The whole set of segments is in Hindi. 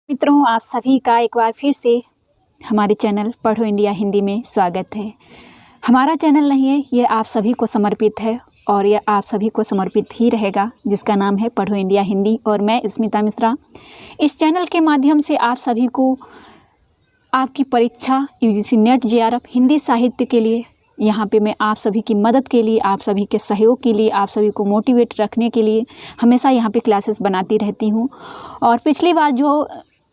मित्रों, आप सभी का एक बार फिर से हमारे चैनल पढ़ो इंडिया हिंदी में स्वागत है। हमारा चैनल नहीं है, ये आप सभी को समर्पित है और यह आप सभी को समर्पित ही रहेगा, जिसका नाम है पढ़ो इंडिया हिंदी। और मैं स्मिता मिश्रा इस चैनल के माध्यम से आप सभी को आपकी परीक्षा यूजीसी नेट जेआरएफ हिंदी साहित्य के लिए यहाँ पे मैं आप सभी की मदद के लिए, आप सभी के सहयोग के लिए, आप सभी को मोटिवेट रखने के लिए हमेशा यहाँ पे क्लासेस बनाती रहती हूँ। और पिछली बार जो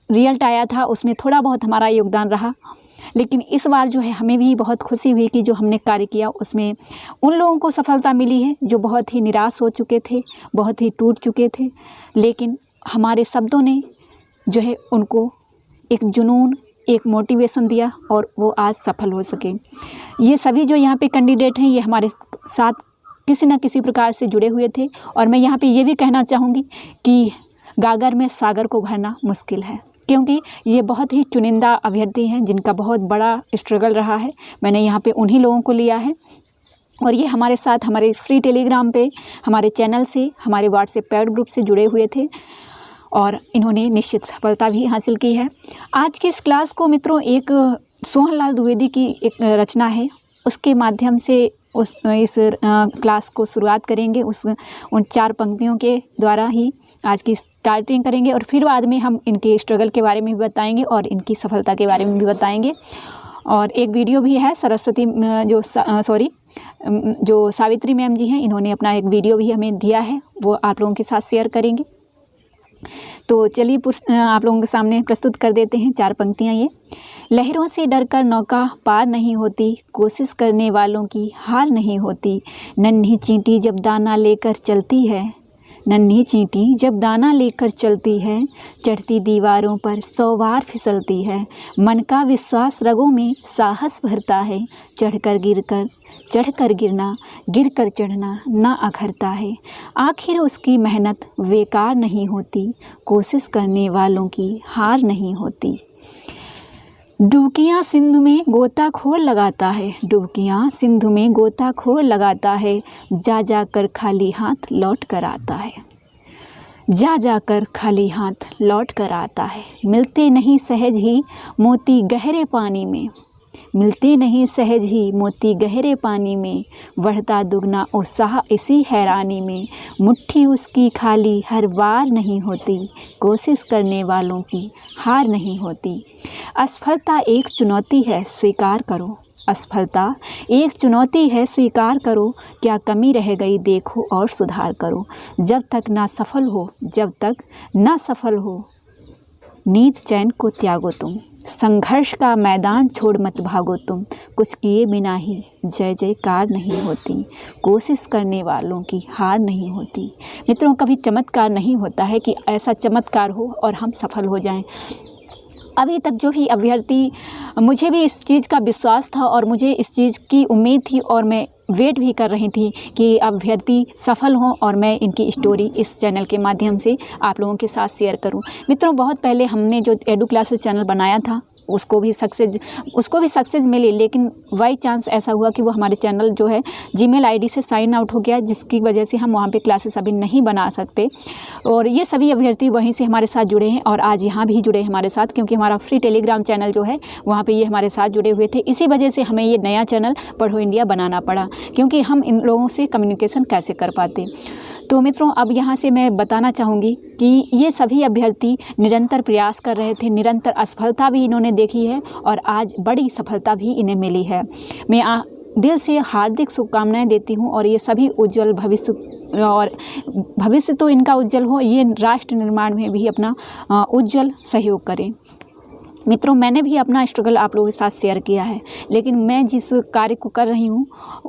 रिजल्ट आया था उसमें थोड़ा बहुत हमारा योगदान रहा, लेकिन इस बार जो है हमें भी बहुत खुशी हुई कि जो हमने कार्य किया उसमें उन लोगों को सफलता मिली है जो बहुत ही निराश हो चुके थे, बहुत ही टूट चुके थे, लेकिन हमारे शब्दों ने जो है उनको एक जुनून, एक मोटिवेशन दिया और वो आज सफल हो सके। ये सभी जो यहाँ पे कैंडिडेट हैं ये हमारे साथ किसी न किसी प्रकार से जुड़े हुए थे। और मैं यहाँ पे ये भी कहना चाहूँगी कि गागर में सागर को भरना मुश्किल है, क्योंकि ये बहुत ही चुनिंदा अभ्यर्थी हैं जिनका बहुत बड़ा स्ट्रगल रहा है। मैंने यहाँ पे उन्हीं लोगों को लिया है और ये हमारे साथ हमारे फ्री टेलीग्राम पे, हमारे चैनल से, हमारे व्हाट्सएप पैड ग्रुप से जुड़े हुए थे और इन्होंने निश्चित सफलता भी हासिल की है। आज की इस क्लास को मित्रों एक सोहनलाल द्विवेदी की एक रचना है, उसके माध्यम से इस क्लास को शुरुआत करेंगे। उन 4 पंक्तियों के द्वारा ही आज की स्टार्टिंग करेंगे और फिर बाद में हम इनके स्ट्रगल के बारे में भी बताएंगे और इनकी सफलता के बारे में भी बताएंगे। और एक वीडियो भी है सरस्वती जो सावित्री मैम जी हैं, इन्होंने अपना एक वीडियो भी हमें दिया है, वो आप लोगों के साथ शेयर करेंगे। तो चलिए आप लोगों के सामने प्रस्तुत कर देते हैं 4 पंक्तियाँ। ये लहरों से डरकर नौका पार नहीं होती, कोशिश करने वालों की हार नहीं होती। नन्ही चींटी जब दाना लेकर चलती है, नन्ही चींटी जब दाना लेकर चलती है, चढ़ती दीवारों पर 100 बार फिसलती है। मन का विश्वास रगों में साहस भरता है, चढ़कर गिरना, गिरकर चढ़ना ना अखरता है। आखिर उसकी मेहनत बेकार नहीं होती, कोशिश करने वालों की हार नहीं होती। डुबकियाँ सिंधु में गोताखोर लगाता है, डुबकियाँ सिंधु में गोताखोर लगाता है। जा जाकर खाली हाथ लौट कर आता है, जा जाकर खाली हाथ लौट कर आता है। मिलते नहीं सहज ही मोती गहरे पानी में, मिलते नहीं सहज ही मोती गहरे पानी में। बढ़ता दुगना उत्साह इसी हैरानी में, मुट्ठी उसकी खाली हर बार नहीं होती, कोशिश करने वालों की हार नहीं होती। असफलता एक चुनौती है स्वीकार करो, असफलता एक चुनौती है स्वीकार करो। क्या कमी रह गई देखो और सुधार करो। जब तक ना सफल हो, जब तक ना सफल हो, नींद चैन को त्यागो तुम। संघर्ष का मैदान छोड़ मत भागो तुम, कुछ किए बिना ही जय जयकार नहीं होती, कोशिश करने वालों की हार नहीं होती। मित्रों, कभी चमत्कार नहीं होता है कि ऐसा चमत्कार हो और हम सफल हो जाएं। अभी तक जो भी अभ्यर्थी, मुझे भी इस चीज़ का विश्वास था और मुझे इस चीज़ की उम्मीद थी और मैं वेट भी कर रही थी कि अभ्यर्थी सफल हों और मैं इनकी स्टोरी इस चैनल के माध्यम से आप लोगों के साथ शेयर करूं। मित्रों, बहुत पहले हमने जो एडू क्लासेस चैनल बनाया था उसको भी सक्सेस मिली, लेकिन बाई चांस ऐसा हुआ कि वो हमारे चैनल जो है जीमेल आईडी से साइन आउट हो गया, जिसकी वजह से हम वहाँ पे क्लासेस अभी नहीं बना सकते। और ये सभी अभ्यर्थी वहीं से हमारे साथ जुड़े हैं और आज यहाँ भी जुड़े हैं हमारे साथ, क्योंकि हमारा फ्री टेलीग्राम चैनल जो है वहाँ पर ये हमारे साथ जुड़े हुए थे। इसी वजह से हमें ये नया चैनल पढ़ो इंडिया बनाना पड़ा, क्योंकि हम इन लोगों से कम्युनिकेशन कैसे कर पाते। तो मित्रों, अब यहाँ से मैं बताना चाहूँगी कि ये सभी अभ्यर्थी निरंतर प्रयास कर रहे थे, निरंतर असफलता भी इन्होंने देखी है और आज बड़ी सफलता भी इन्हें मिली है। मैं दिल से हार्दिक शुभकामनाएं देती हूँ और ये सभी उज्जवल भविष्य, और भविष्य तो इनका उज्जवल हो, ये राष्ट्र निर्माण में भी अपना उज्जवल सहयोग करें। मित्रों, मैंने भी अपना स्ट्रगल आप लोगों के साथ शेयर किया है, लेकिन मैं जिस कार्य को कर रही हूँ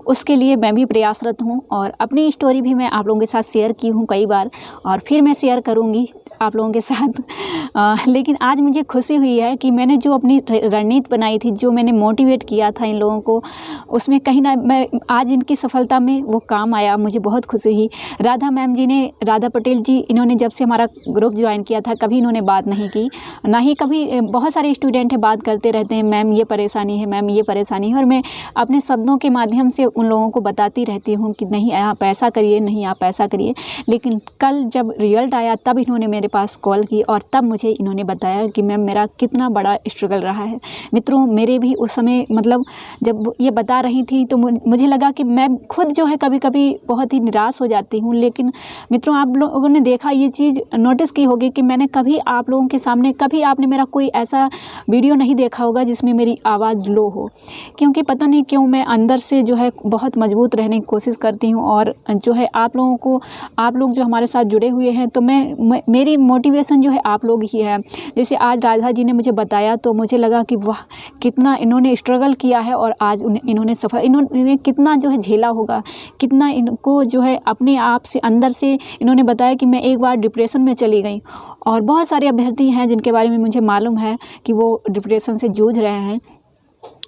उसके लिए मैं भी प्रयासरत हूँ और अपनी स्टोरी भी मैं आप लोगों के साथ शेयर की हूँ कई बार और फिर मैं शेयर करूँगी आप लोगों के साथ। लेकिन आज मुझे खुशी हुई है कि मैंने जो अपनी रणनीति बनाई थी, जो मैंने मोटिवेट किया था इन लोगों को, उसमें कहीं ना मैं आज इनकी सफलता में वो काम आया। मुझे बहुत खुशी हुई। राधा मैम जी ने, राधा पटेल जी, इन्होंने जब से हमारा ग्रुप ज्वाइन किया था कभी इन्होंने बात नहीं की, ना ही कभी। बहुत सारे स्टूडेंट हैं बात करते रहते हैं, मैम ये परेशानी है, मैम ये परेशानी है, और मैं अपने शब्दों के माध्यम से उन लोगों को बताती रहती हूँ कि नहीं आप ऐसा करिए, नहीं आप ऐसा करिए। लेकिन कल जब रिजल्ट आया तब इन्होंने मेरे पास कॉल की और तब मुझे इन्होंने बताया कि मैम मेरा कितना बड़ा स्ट्रगल रहा है। मित्रों, मेरे भी उस समय मतलब जब ये बता रही थी तो मुझे लगा कि मैं खुद जो है कभी कभी बहुत ही निराश हो जाती हूँ। लेकिन मित्रों, आप लोगों ने देखा, ये चीज़ नोटिस की होगी कि मैंने कभी आप लोगों के सामने, कभी आपने मेरा कोई ऐसा वीडियो नहीं देखा होगा जिसमें मेरी आवाज़ लो हो, क्योंकि पता नहीं क्यों मैं अंदर से जो है बहुत मजबूत रहने की कोशिश करती हूँ। और जो है आप लोगों को, आप लोग जो हमारे साथ जुड़े हुए हैं, तो मेरी मोटिवेशन जो है आप लोग ही हैं। जैसे आज राधा जी ने मुझे बताया तो मुझे लगा कि वाह, कितना इन्होंने स्ट्रगल किया है और आज इन्होंने कितना जो है झेला होगा, कितना इनको जो है अपने आप से अंदर से इन्होंने बताया कि मैं एक बार डिप्रेशन में चली गई। और बहुत सारे अभ्यर्थी हैं जिनके बारे में मुझे मालूम है कि वो डिप्रेशन से जूझ रहे हैं।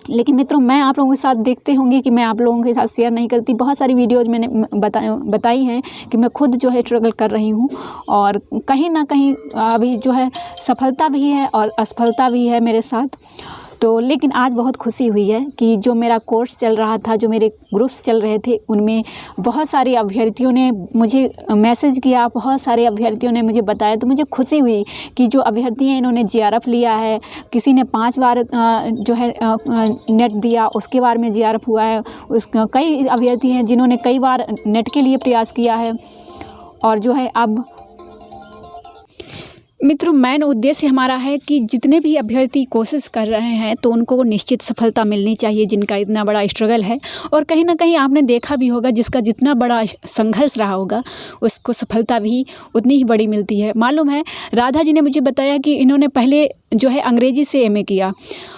लेकिन मित्रों, मैं आप लोगों के साथ देखते होंगे कि मैं आप लोगों के साथ शेयर नहीं करती। बहुत सारी वीडियोज़ मैंने बताई हैं कि मैं खुद जो है स्ट्रगल कर रही हूँ और कहीं ना कहीं अभी जो है सफलता भी है और असफलता भी है मेरे साथ। तो लेकिन आज बहुत खुशी हुई है कि जो मेरा कोर्स चल रहा था, जो मेरे ग्रुप्स चल रहे थे, उनमें बहुत सारे अभ्यर्थियों ने मुझे मैसेज किया, बहुत सारे अभ्यर्थियों ने मुझे बताया। तो मुझे खुशी हुई कि जो अभ्यर्थी हैं इन्होंने JRF लिया है, किसी ने 5 बार जो है नेट दिया, उसके बार में JRF हुआ है। कई अभ्यर्थी हैं जिन्होंने कई बार नेट के लिए प्रयास किया है। और जो है अब मित्रों, मेन उद्देश्य हमारा है कि जितने भी अभ्यर्थी कोशिश कर रहे हैं तो उनको निश्चित सफलता मिलनी चाहिए, जिनका इतना बड़ा स्ट्रगल है। और कहीं ना कहीं आपने देखा भी होगा, जिसका जितना बड़ा संघर्ष रहा होगा उसको सफलता भी उतनी ही बड़ी मिलती है। मालूम है, राधा जी ने मुझे बताया कि इन्होंने पहले जो है अंग्रेजी से MA किया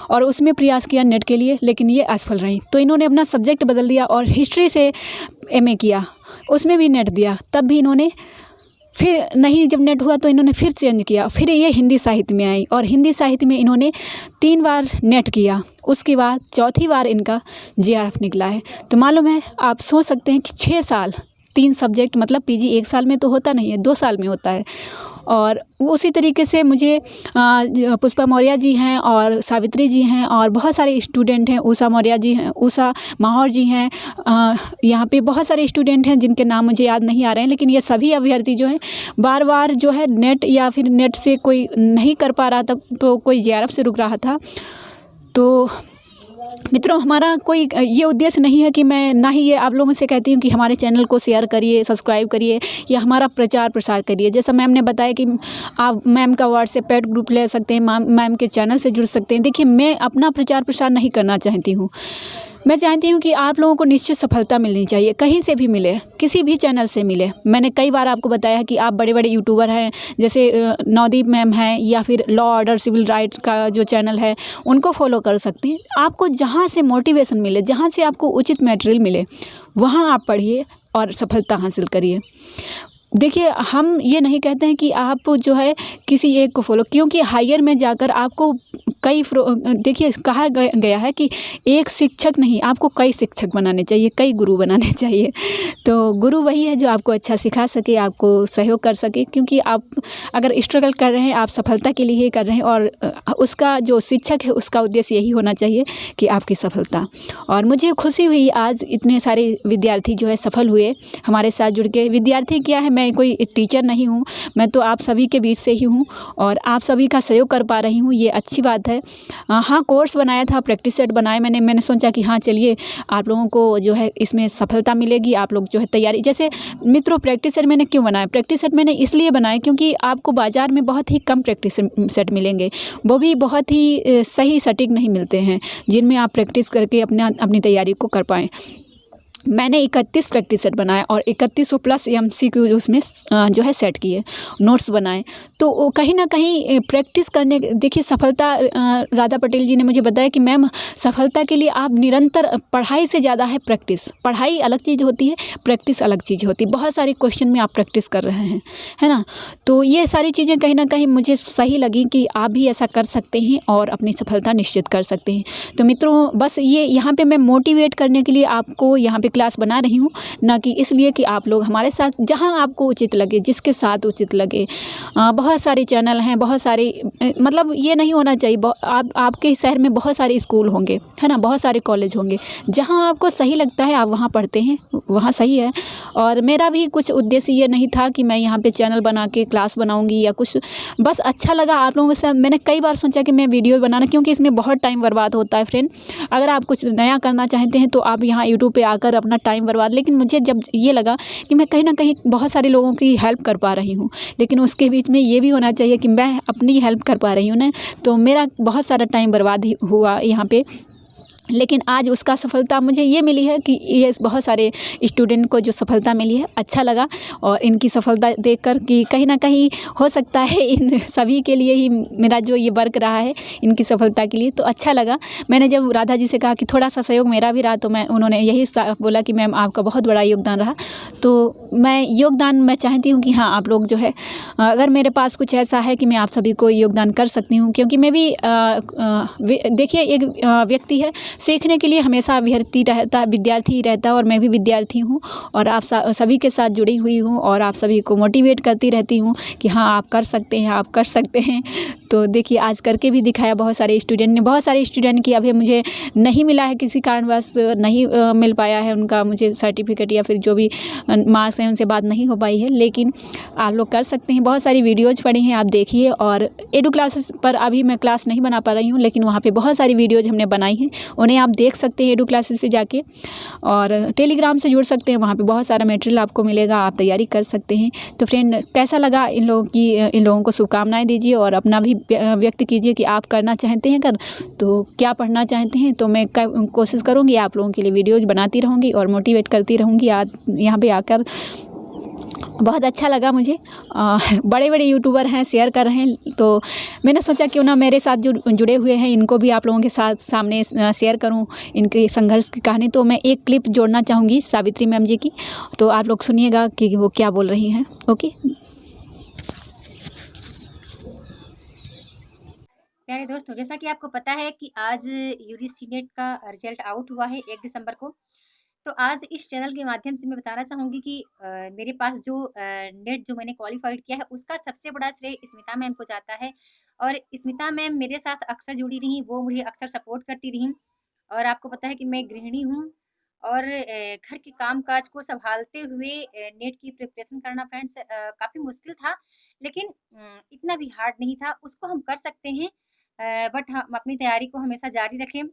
और उसमें प्रयास किया नेट के लिए, लेकिन ये असफल रही। तो इन्होंने अपना सब्जेक्ट बदल दिया और हिस्ट्री से MA किया, उसमें भी नेट दिया, तब भी इन्होंने फिर नहीं, जब नेट हुआ तो इन्होंने फिर चेंज किया। फिर ये हिंदी साहित्य में आई और हिंदी साहित्य में इन्होंने 3 बार नेट किया। उसके बाद चौथी बार इनका JRF निकला है। तो मालूम है, आप सोच सकते हैं कि 6 साल 3 सब्जेक्ट, मतलब PG 1 साल में तो होता नहीं है, 2 साल में होता है। और उसी तरीके से मुझे पुष्पा मौर्य जी हैं और सावित्री जी हैं और बहुत सारे स्टूडेंट हैं, उषा मौर्य जी हैं, उषा माहौर जी हैं, यहाँ पे बहुत सारे स्टूडेंट हैं जिनके नाम मुझे याद नहीं आ रहे हैं। लेकिन ये सभी अभ्यर्थी जो हैं बार बार जो है नेट या फिर नेट से कोई नहीं कर पा रहा था तो कोई JRF से रुक रहा था। तो मित्रों, हमारा कोई ये उद्देश्य नहीं है कि मैं, ना ही ये आप लोगों से कहती हूँ कि हमारे चैनल को शेयर करिए, सब्सक्राइब करिए या हमारा प्रचार प्रसार करिए। जैसा मैम ने बताया कि आप मैम का व्हाट्सएप पेड ग्रुप ले सकते हैं, मैम के चैनल से जुड़ सकते हैं। देखिए, मैं अपना प्रचार प्रसार नहीं करना चाहती हूँ। मैं चाहती हूँ कि आप लोगों को निश्चित सफलता मिलनी चाहिए, कहीं से भी मिले, किसी भी चैनल से मिले। मैंने कई बार आपको बताया कि आप बड़े बड़े यूट्यूबर हैं, जैसे नवदीप मैम हैं या फिर लॉ ऑर्डर सिविल राइट्स का जो चैनल है, उनको फॉलो कर सकते हैं। आपको जहाँ से मोटिवेशन मिले, जहाँ से आपको उचित मटेरियल मिले, वहाँ आप पढ़िए और सफलता हासिल करिए। देखिए, हम ये नहीं कहते हैं कि आप जो है किसी एक को फॉलो, क्योंकि हायर में जाकर आपको देखिए कहा गया है कि एक शिक्षक नहीं, आपको कई शिक्षक बनाने चाहिए, कई गुरु बनाने चाहिए। तो गुरु वही है जो आपको अच्छा सिखा सके, आपको सहयोग कर सके। क्योंकि आप अगर स्ट्रगल कर रहे हैं, आप सफलता के लिए ही कर रहे हैं और उसका जो शिक्षक है उसका उद्देश्य यही होना चाहिए कि आपकी सफलता। और मुझे खुशी हुई आज इतने सारे विद्यार्थी जो है सफल हुए हमारे साथ जुड़ के। विद्यार्थी क्या है, मैं कोई टीचर नहीं हूँ, मैं तो आप सभी के बीच से ही हूँ और आप सभी का सहयोग कर पा रही हूँ, ये अच्छी बात है। हाँ, कोर्स बनाया था, प्रैक्टिस सेट बनाए मैंने सोचा कि हाँ चलिए आप लोगों को जो है इसमें सफलता मिलेगी, आप लोग जो है तैयारी। जैसे मित्रों, प्रैक्टिस सेट मैंने क्यों बनाया? प्रैक्टिस सेट मैंने इसलिए बनाया क्योंकि आपको बाज़ार में बहुत ही कम प्रैक्टिस सेट मिलेंगे, वो भी बहुत ही सही सटीक नहीं मिलते हैं, जिनमें आप प्रैक्टिस करके अपनी तैयारी को कर पाएँ। मैंने 31 प्रैक्टिस सेट बनाए और 3100 प्लस MCQ उसमें जो है सेट किए, नोट्स बनाए। तो कहीं ना कहीं प्रैक्टिस करने, देखिए सफलता, राधा पटेल जी ने मुझे बताया कि मैम सफलता के लिए आप निरंतर, पढ़ाई से ज़्यादा है प्रैक्टिस। पढ़ाई अलग चीज़ होती है, प्रैक्टिस अलग चीज़ होती है। बहुत सारे क्वेश्चन में आप प्रैक्टिस कर रहे हैं, है ना। तो ये सारी चीज़ें कहीं ना कहीं मुझे सही लगी कि आप भी ऐसा कर सकते हैं और अपनी सफलता निश्चित कर सकते हैं। तो मित्रों, बस ये यहाँ पर मैं मोटिवेट करने के लिए आपको यहाँ पर क्लास बना रही हूँ, ना कि इसलिए कि आप लोग हमारे साथ जहाँ आपको उचित लगे, जिसके साथ उचित लगे। बहुत सारे चैनल हैं, बहुत सारे मतलब ये नहीं होना चाहिए। आपके शहर में बहुत सारे स्कूल होंगे, है ना, बहुत सारे कॉलेज होंगे, जहाँ आपको सही लगता है आप वहाँ पढ़ते हैं, वहाँ सही है। और मेरा भी कुछ उद्देश्य ये नहीं था कि मैं यहाँ पे चैनल बना के क्लास बनाऊँगी या कुछ, बस अच्छा लगा आप लोगों के साथ। मैंने कई बार सोचा कि मैं वीडियो बनाना, क्योंकि इसमें बहुत टाइम बर्बाद होता है फ्रेंड। अगर आप कुछ नया करना चाहते हैं तो आप यहाँ यूट्यूब पे आकर अपना टाइम बर्बाद, लेकिन मुझे जब ये लगा कि मैं कहीं ना कहीं बहुत सारे लोगों की हेल्प कर पा रही हूँ, लेकिन उसके बीच में ये भी होना चाहिए कि मैं अपनी हेल्प कर पा रही हूँ ना, तो मेरा बहुत सारा टाइम बर्बाद हुआ यहाँ पे। लेकिन आज उसका सफलता मुझे ये मिली है कि ये बहुत सारे स्टूडेंट को जो सफलता मिली है, अच्छा लगा। और इनकी सफलता देखकर कि कहीं ना कहीं हो सकता है इन सभी के लिए ही मेरा जो ये वर्क रहा है, इनकी सफलता के लिए, तो अच्छा लगा। मैंने जब राधा जी से कहा कि थोड़ा सा सहयोग मेरा भी रहा, तो उन्होंने यही बोला कि मैम आपका बहुत बड़ा योगदान रहा। तो मैं चाहती हूँ कि हाँ, आप लोग जो है, अगर मेरे पास कुछ ऐसा है कि मैं आप सभी को योगदान कर सकती हूँ, क्योंकि मैं भी देखिए एक व्यक्ति है, सीखने के लिए हमेशा विद्यार्थी रहता है, और मैं भी विद्यार्थी हूँ, और आप सभी के साथ जुड़ी हुई हूँ, और आप सभी को मोटिवेट करती रहती हूँ कि हाँ आप कर सकते हैं, आप कर सकते हैं। तो देखिए आज करके भी दिखाया बहुत सारे स्टूडेंट की अभी मुझे नहीं मिला है, किसी कारणवश नहीं मिल पाया है उनका मुझे सर्टिफिकेट या फिर जो भी मार्क्स हैं उनसे बात नहीं हो पाई है, लेकिन आप लोग कर सकते हैं। बहुत सारी वीडियोज़ पड़ी हैं, आप देखिए। और एडू क्लासेस पर अभी मैं क्लास नहीं बना पा रही हूँ, लेकिन वहाँ पे बहुत सारी वीडियोज़ हमने बनाई हैं, उन्हें आप देख सकते हैं एडू क्लासेस पे जाके। और टेलीग्राम से जुड़ सकते हैं, वहाँ पे बहुत सारा मटेरियल आपको मिलेगा, आप तैयारी कर सकते हैं। तो फ्रेंड कैसा लगा, इन लोगों को शुभकामनाएं दीजिए, और अपना भी व्यक्त कीजिए कि आप करना चाहते हैं तो क्या पढ़ना चाहते हैं। तो मैं कोशिश करूँगी आप लोगों के लिए वीडियोज़ बनाती रहूँगी और मोटिवेट करती रहूँगी। आज यहाँ पे आकर बहुत अच्छा लगा मुझे। बड़े बड़े यूट्यूबर हैं, शेयर कर रहे हैं, तो मैंने सोचा क्यों ना मेरे साथ जो जुड़े हुए हैं इनको भी आप लोगों के साथ सामने शेयर करूं इनके संघर्ष की कहानी। तो मैं एक क्लिप जोड़ना चाहूँगी सावित्री मैम जी की, तो आप लोग सुनिएगा कि वो क्या बोल रही हैं। ओके। प्यारे दोस्तों, जैसा कि आपको पता है कि आज यूजीसी नेट का रिजल्ट आउट हुआ है 1 दिसंबर को। तो आज इस चैनल के माध्यम से मैं बताना चाहूँगी कि मेरे पास जो नेट जो मैंने क्वालिफ़ाइड किया है, उसका सबसे बड़ा श्रेय स्मिता मैम को जाता है। और स्मिता मैम मेरे साथ अक्सर जुड़ी रहीं, वो मुझे अक्सर सपोर्ट करती रहीं। और आपको पता है कि मैं गृहिणी हूँ, और घर के काम-काज को सँभालते हुए नेट की प्रिपरेशन करना फ्रेंड्स काफ़ी मुश्किल था, लेकिन इतना भी हार्ड नहीं था, उसको हम कर सकते हैं। बट हम अपनी तैयारी को हमेशा जारी रखें।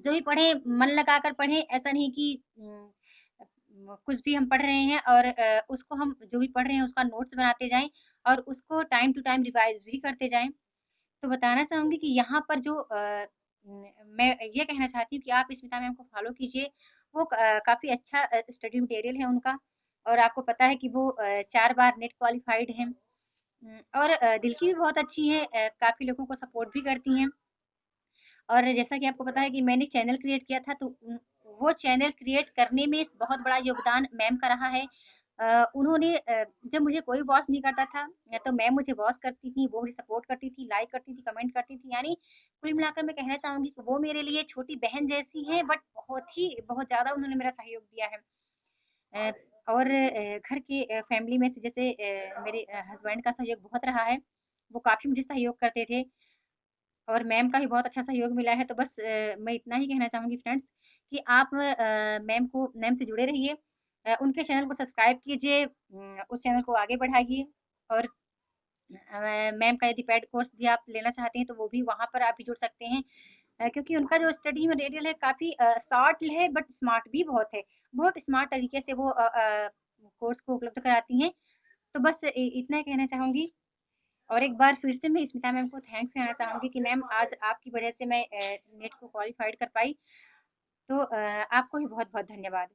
जो भी पढ़ें, मन लगाकर पढ़ें, ऐसा नहीं कि कुछ भी हम पढ़ रहे हैं और उसको हम जो भी पढ़ रहे हैं उसका नोट्स बनाते जाएँ, और उसको टाइम टू टाइम रिवाइज़ भी करते जाएँ। तो बताना चाहूँगी कि यहाँ पर जो मैं ये कहना चाहती हूँ कि आप स्मिता मैम को फ़ॉलो कीजिए। वो काफ़ी अच्छा स्टडी मटेरियल है उनका, और आपको पता है कि वो 4 बार नेट क्वालिफ़ाइड हैं। और दिल की भी बहुत अच्छी हैं, काफ़ी लोगों को सपोर्ट भी करती हैं। और जैसा कि आपको पता है कि मैंने चैनल क्रिएट किया था, तो वो चैनल क्रिएट करने में बहुत बड़ा योगदान मैम का रहा है। उन्होंने जब मुझे कोई वॉच नहीं करता था, तो मैम मुझे वॉच करती थी, वो मुझे सपोर्ट करती थी, लाइक करती थी, कमेंट करती थी। यानी कुल मिलाकर मैं कहना चाहूँगी कि वो मेरे लिए छोटी बहन जैसी हैं, बट बहुत ज़्यादा उन्होंने मेरा सहयोग दिया है। अ, और घर के फैमिली में से जैसे मेरे हस्बैंड का सहयोग बहुत रहा है, वो काफ़ी मुझे सहयोग करते थे। और मैम का भी बहुत अच्छा सहयोग मिला है। तो बस मैं इतना ही कहना चाहूँगी फ्रेंड्स कि आप मैम से जुड़े रहिए, उनके चैनल को सब्सक्राइब कीजिए, उस चैनल को आगे बढ़ाइए। और मैम का यदि पेड कोर्स भी आप लेना चाहते हैं तो वो भी वहाँ पर आप भी जुड़ सकते हैं, क्योंकि उनका जो स्टडी मटेरियल है काफ़ी शॉर्ट है, बट स्मार्ट भी बहुत है। बहुत स्मार्ट तरीके से वो कोर्स को उपलब्ध कराती हैं। तो बस इतना ही कहना चाहूँगी। और एक बार फिर से मैं स्मिता मैम को थैंक्स कहना चाहूँगी कि मैम आज आपकी वजह से मैं नेट को क्वालिफ़ाइड कर पाई। तो आपको भी बहुत-बहुत धन्यवाद।